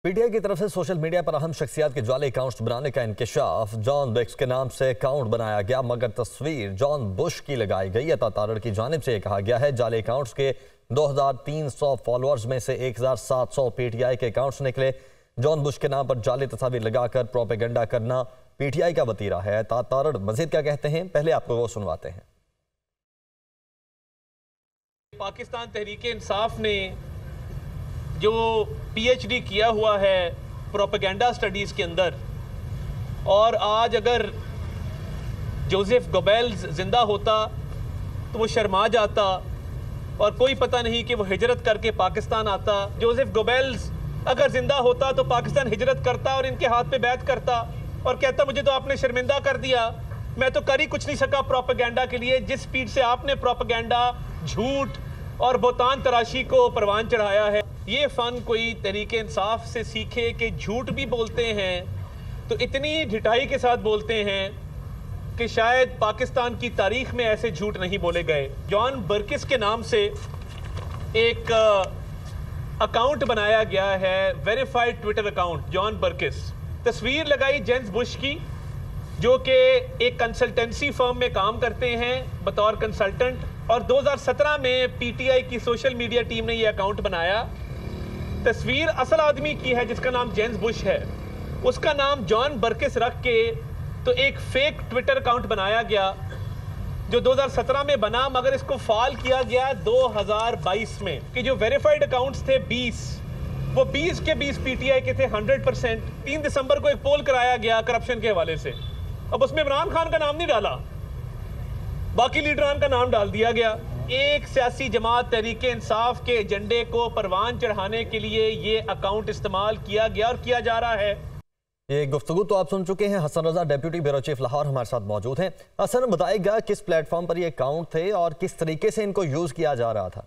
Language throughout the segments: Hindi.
पीटीआई की तरफ से सोशल मीडिया पर अहम शख्सियात के जाली अकाउंट्स बनाने का इंकशाफ जॉन बिक्स के नाम से अकाउंट बनाया गया, मगर तस्वीर जॉन बुश की लगाई गई। अता तारड़ की जानिब से कहा गया है जाली अकाउंट्स के 2300 फॉलोअर्स में से 1700 पीटीआई के अकाउंट्स निकले। जॉन बुश के नाम पर जाली तस्वीर लगाकर प्रोपेगेंडा करना पीटीआई का वतीरा है। अता तारड़ मजीद क्या कहते हैं, पहले आपको वो सुनवाते हैं। पाकिस्तान तहरीक इंसाफ ने जो पीएचडी किया हुआ है प्रोपेगेंडा स्टडीज़ के अंदर, और आज अगर जोसेफ गोबेल्स ज़िंदा होता तो वो शर्मा जाता और कोई पता नहीं कि वो हिजरत करके पाकिस्तान आता। जोसेफ गोबेल्स अगर ज़िंदा होता तो पाकिस्तान हिजरत करता और इनके हाथ पे बैत करता और कहता मुझे तो आपने शर्मिंदा कर दिया, मैं तो कर ही कुछ नहीं सका प्रोपेगेंडा के लिए। जिस स्पीड से आपने प्रोपेगेंडा, झूठ और बोतान तराशी को परवान चढ़ाया है, ये फ़न कोई तरीके इंसाफ से सीखे कि झूठ भी बोलते हैं तो इतनी ढिठाई के साथ बोलते हैं कि शायद पाकिस्तान की तारीख में ऐसे झूठ नहीं बोले गए। जॉन बर्किस के नाम से एक अकाउंट बनाया गया है, वेरीफाइड ट्विटर अकाउंट जॉन बर्किस। तस्वीर लगाई जेम्स बुश की, जो कि एक कंसल्टेंसी फर्म में काम करते हैं बतौर कंसल्टेंट, और 2017 में पीटीआई की सोशल मीडिया टीम ने यह अकाउंट बनाया। तस्वीर असल आदमी की है जिसका नाम जेम्स बुश है, उसका नाम जॉन बर्किस रख के तो एक फेक ट्विटर अकाउंट बनाया गया जो 2017 में बना, मगर इसको फाल किया गया 2022 में कि जो वेरीफाइड अकाउंट्स थे 20, वो 20 के 20 पीटीआई के थे 100%। 3 दिसंबर को एक पोल कराया गया करप्शन के हवाले से, अब उसमें इमरान खान का नाम नहीं डाला, बाकी लीडरान का नाम डाल दिया गया। एक सियासी जमात तहरीके इंसाफ के एजेंडे को परवान चढ़ाने के लिए ये अकाउंट इस्तेमाल किया गया और किया जा रहा है। ये गुफ्तगू तो आप सुन चुके हैं। Hasan Raza deputy bureau chief Lahore हमारे साथ मौजूद हैं। हसन, बताएगा किस प्लेटफॉर्म पर ये अकाउंट थे और किस तरीके से इनको यूज किया जा रहा था?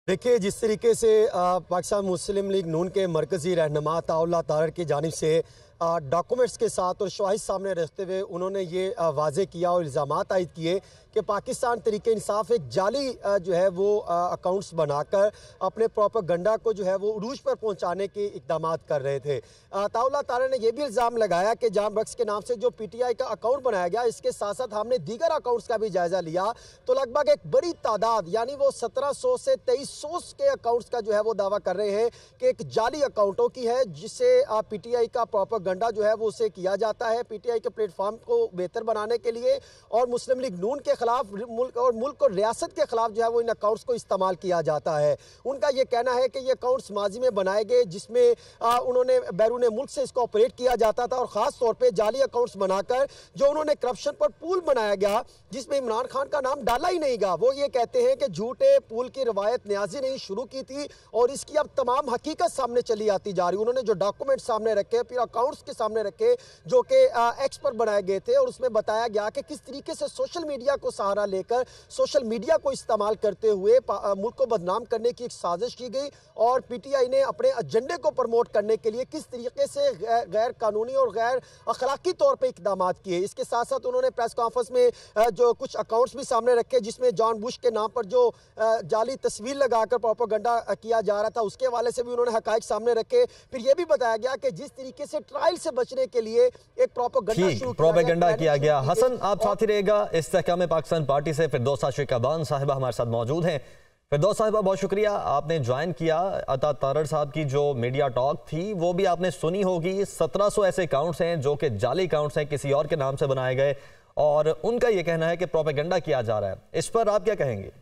देखिए, जिस तरीके से पाकिस्तान मुस्लिम लीग नून के मरकजी रहनुमा अता तारड़ की जानिब से डॉक्यूमेंट्स के साथ और शवाहिद सामने रखते हुए उन्होंने ये वाजे किया और इल्ज़ामात आयद किए कि पाकिस्तान तरीके इंसाफ एक जाली जो है वो अकाउंट्स बनाकर अपने प्रोपेगेंडा को जो है वो उरूज पर पहुंचाने के इकदाम कर रहे थे। अता तारड़ ने यह भी इल्ज़ाम लगाया कि जॉन बक्स के नाम से जो पीटीआई का अकाउंट बनाया गया, इसके साथ साथ हमने दीगर अकाउंट्स का भी जायज़ा लिया तो लगभग एक बड़ी तादाद, यानी वो 1700 से 2300 के अकाउंट्स का जो है वो दावा कर रहे हैं कि एक जाली अकाउंटों की है, जिससे पीटीआई का प्रोपेगेंडा जो है वो उसे किया जाता है पीटीआई के प्लेटफॉर्म को बेहतर बनाने के लिए, और मुस्लिम लीग नून के खिलाफ मुल्क और रियासत के खिलाफ जो है वो इन अकाउंट्स को इस्तेमाल किया जाता है। उनका ये कहना है कि ये अकाउंट्स माजी में बनाए गए जिसमें उन्होंने बैरून मुल्क से इसको ऑपरेट किया जाता था, और खास तौर पे जाली अकाउंट्स बनाकर जो उन्होंने करप्शन पर पूल बनाया गया जिसमें इमरान खान का नाम डाला ही नहीं गया। वो ये कहते हैं कि झूठे पूल की रवायत न्याजी ने शुरू की थी और इसकी अब तमाम हकीकत सामने चली आती जा रही। उन्होंने जो डॉक्यूमेंट सामने रखे, फिर अकाउंट्स के सामने रखे जो कि एक्स पर बनाए गए थे, और उसमें बताया गया कि किस तरीके से सोशल मीडिया को सहारा लेकर सोशल मीडिया को इस्तेमाल करते हुए मुल्क को बदनाम करने की एक साजिश की गई, और पीटीआई ने अपने एजेंडे को प्रमोट करने के लिए किस तरीके से गैर कानूनी और गैर अखलाकी तौर पे इकदाम किए। इसके साथ साथ उन्होंने प्रेस कॉन्फ्रेंस में जो कुछ अकाउंट्स भी सामने रखे जिसमें जॉन बुश के नाम पर जो जाली तस्वीर लगाकर प्रोपेगेंडा किया जा रहा था, उसके हवाले से भी उन्होंने हकाइक सामने रखे। फिर यह भी बताया गया कि जिस तरीके से ट्रायल से बचने के लिए एक प्रोपेगेंडा किया गया। हसन, आप साथ ही रहेगा। इस्तेहकाम पाकिस्तान पार्टी से फिरदौस शिकाबान साहिबा हमारे साथ मौजूद हैं। फिरदौस साहिबा, बहुत शुक्रिया, आपने ज्वाइन किया। अता तारड़ साहब की जो मीडिया टॉक थी वो भी आपने सुनी होगी। 1700 ऐसे अकाउंट्स हैं जो कि जाली अकाउंट्स हैं, किसी और के नाम से बनाए गए, और उनका ये कहना है कि प्रोपेगेंडा किया जा रहा है। इस पर आप क्या कहेंगे?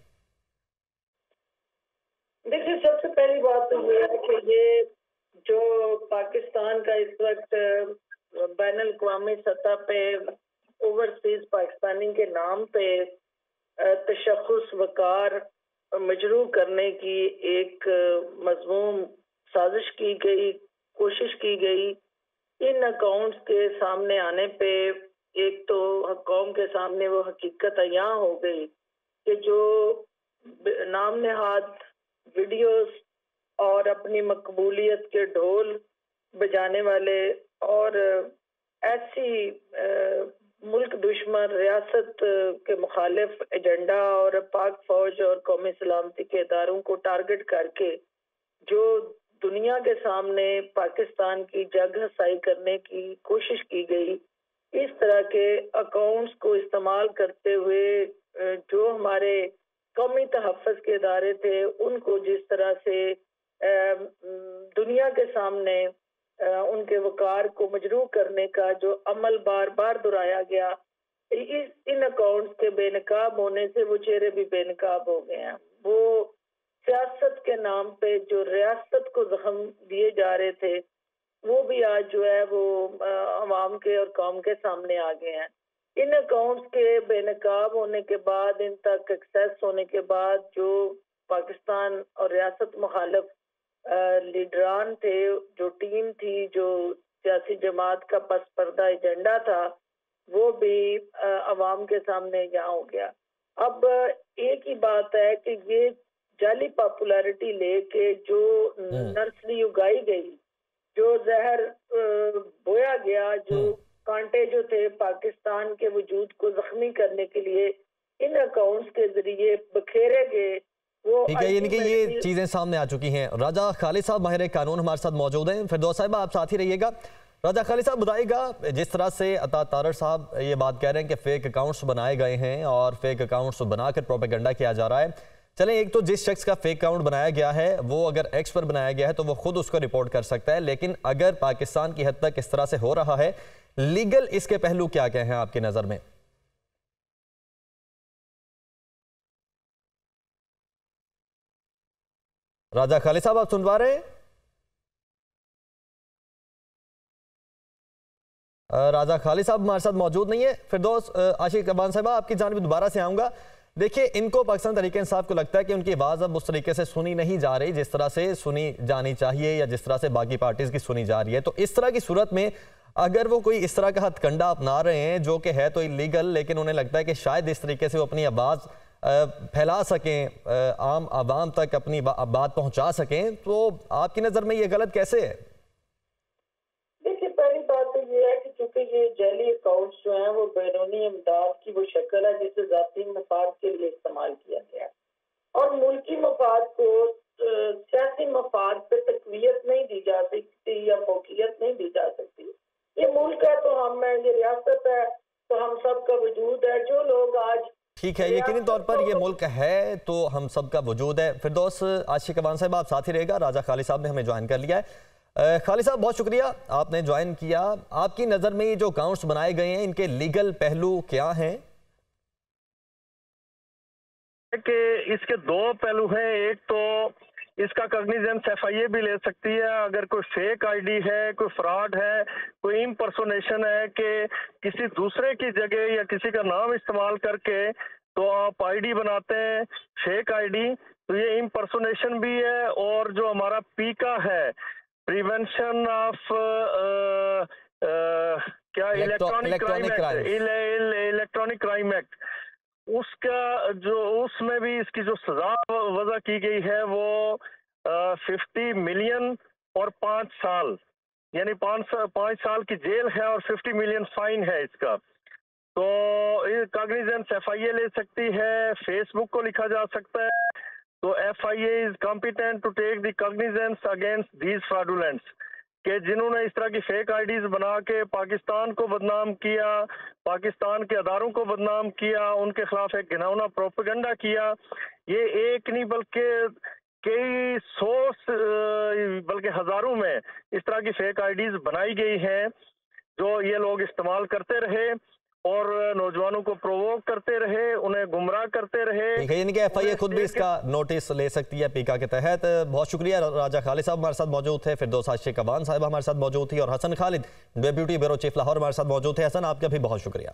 देखिए, सबसे पहली बात तो ये है कि ये जो पाकिस्तान का इस वक्त बैनुल अक़वामी सतह पे ओवरसीज पाकिस्तानी के नाम पे तशख़्ख़ुस वक़ार मजरू करने की एक मज़मूम साजिश की गई, कोशिश की गई। इन अकाउंट्स के सामने आने पे एक तो कौम के सामने वो हकीकत अयां हो गई कि जो नाम नहाद वीडियोस और अपनी मकबूलियत के ढोल बजाने वाले और ऐसी मुल्क दुश्मन रियासत के मुखालिफ एजेंडा और पाक फौज और कौमी सलामती के इदारों को टारगेट करके जो दुनिया के सामने पाकिस्तान की जग हसाई करने की कोशिश की गई, इस तरह के अकाउंट्स को इस्तेमाल करते हुए जो हमारे कौमी तहफ़्फ़ुज़ के इदारे थे उनको जिस तरह से दुनिया के सामने उनके वक़ार को मजरूह करने का जो अमल बार बार दोहराया गया, इन अकाउंट्स के बेनकाब होने से वो चेहरे भी बेनकाब हो गए हैं। वो सियासत के नाम पे जो रियासत को जख्म दिए जा रहे थे वो भी आज जो है वो अवाम के और कौम के सामने आ गए हैं। इन अकाउंट्स के बेनकाब होने के बाद, इन तक एक्सेस होने के बाद जो पाकिस्तान और रियासत मुखालिफ लीडरान थे, जो टीम थी, जो सियासी जमात का पस पर्दा एजेंडा था, वो भी अवाम के सामने यहाँ हो गया। अब एक ही बात है कि ये जाली पॉपुलैरिटी लेके जो नर्सरी उगाई गई, जो जहर बोया गया, जो कांटे जो थे पाकिस्तान के वजूद को जख्मी करने के लिए इन अकाउंट्स के जरिए बखेरे गए, वो ठीक है। यानी कि ये चीजें सामने आ चुकी हैं। राजा खालिद साहब माहिर कानून हमारे साथ मौजूद हैं। फिरदौस साहिबा आप साथ ही रहिएगा। राजा खालिद साहब बताइएगा, जिस तरह से अता तारड़ साहब ये बात कह रहे हैं कि फेक अकाउंट्स बनाए गए हैं और फेक अकाउंट्स बनाकर प्रोपेगेंडा किया जा रहा है। चलें, एक तो जिस शख्स का फेक अकाउंट बनाया गया है वो अगर एक्स पर बनाया गया है तो वो खुद उसको रिपोर्ट कर सकता है, लेकिन अगर पाकिस्तान की हद तक इस तरह से हो रहा है, लीगल इसके पहलू क्या क्या हैं आपकी नजर में? राजा खालिद साहब आप सुन पा रहे हैं? राजा खालिद साहब हमारे साथ मौजूद नहीं है। फिरदौस आशिक अबान साहिबा आपकी जानिब दोबारा से आऊंगा। देखिए, इनको पाकिस्तान तहरीक इंसाफ को लगता है कि उनकी आवाज़ अब उस तरीके से सुनी नहीं जा रही जिस तरह से सुनी जानी चाहिए या जिस तरह से बाकी पार्टीज की सुनी जा रही है। तो इस तरह की सूरत में अगर वो कोई इस तरह का हथकंडा अपना रहे हैं जो कि है तो इलीगल, लेकिन उन्हें लगता है कि शायद इस तरीके से वो अपनी आवाज़ फैला सकें, आम आवाम तक अपनी बात पहुंचा सकें, तो आपकी नज़र में ये गलत कैसे है? देखिए, पहली बात तो ये है कि चूंकि ये जाली अकाउंट्स जो हैं वो बैरूनी इमदाद की वो शक्ल है जिसे जाती मफाद के लिए इस्तेमाल किया गया है, और मुल्की मफाद को सियासी मफाद पे तकवीयत नहीं दी जा सकती या फोकियत नहीं दी जा सकती। ये मुल्क है तो हम है, ये रियासत है तो हम सब का वजूद है। जो लोग आज ठीक है, यकीनी तौर पर ये मुल्क है तो हम सब का वजूद है। फिरदौस आशिक अबान साहब आप साथ ही रहेगा। राजा खालिद साहब ने हमें ज्वाइन कर लिया है। खालिद साहब बहुत शुक्रिया, आपने ज्वाइन किया। आपकी नज़र में ये जो अकाउंट्स बनाए गए हैं इनके लीगल पहलू क्या हैं? कि इसके दो पहलू हैं। एक तो इसका कॉग्निजेंस FIA भी ले सकती है अगर कोई फेक ID है, कोई फ्रॉड है, कोई इम्पर्सोनेशन है कि किसी दूसरे की जगह या किसी का नाम इस्तेमाल करके तो आप ID बनाते हैं फेक ID, तो ये इम्पर्सोनेशन भी है। और जो हमारा PICA है, प्रिवेंशन ऑफ क्या इलेक्ट्रॉनिक क्राइम एक्ट, उसका जो उसमें भी इसकी जो सजा वज़ा की गई है वो 50 मिलियन और 5 साल, यानी 5 साल की जेल है और 50 मिलियन फाइन है इसका। तो कॉग्निजेंस FIA ले सकती है, फेसबुक को लिखा जा सकता है। तो FIA is competent to take the cognizance against these fraudulents, कि जिन्होंने इस तरह की फेक IDs बना के पाकिस्तान को बदनाम किया, पाकिस्तान के अदारों को बदनाम किया, उनके खिलाफ एक घिनौना प्रोपेगेंडा किया। ये एक नहीं बल्कि कई सौ बल्कि हजारों में इस तरह की फेक IDs बनाई गई हैं जो ये लोग इस्तेमाल करते रहे और नौजवानों को प्रोवोक करते रहे, उन्हें गुमराह करते रहे। यानी कि FIA खुद भी इसका नोटिस ले सकती है PICA के तहत। बहुत शुक्रिया। राजा खालिद साहब हमारे साथ मौजूद थे, फिरदौस आशिक अबान साहिबा हमारे साथ मौजूद थी और Hasan Khalid deputy bureau chief Lahore हमारे साथ मौजूद थे। हसन, आपका भी बहुत शुक्रिया।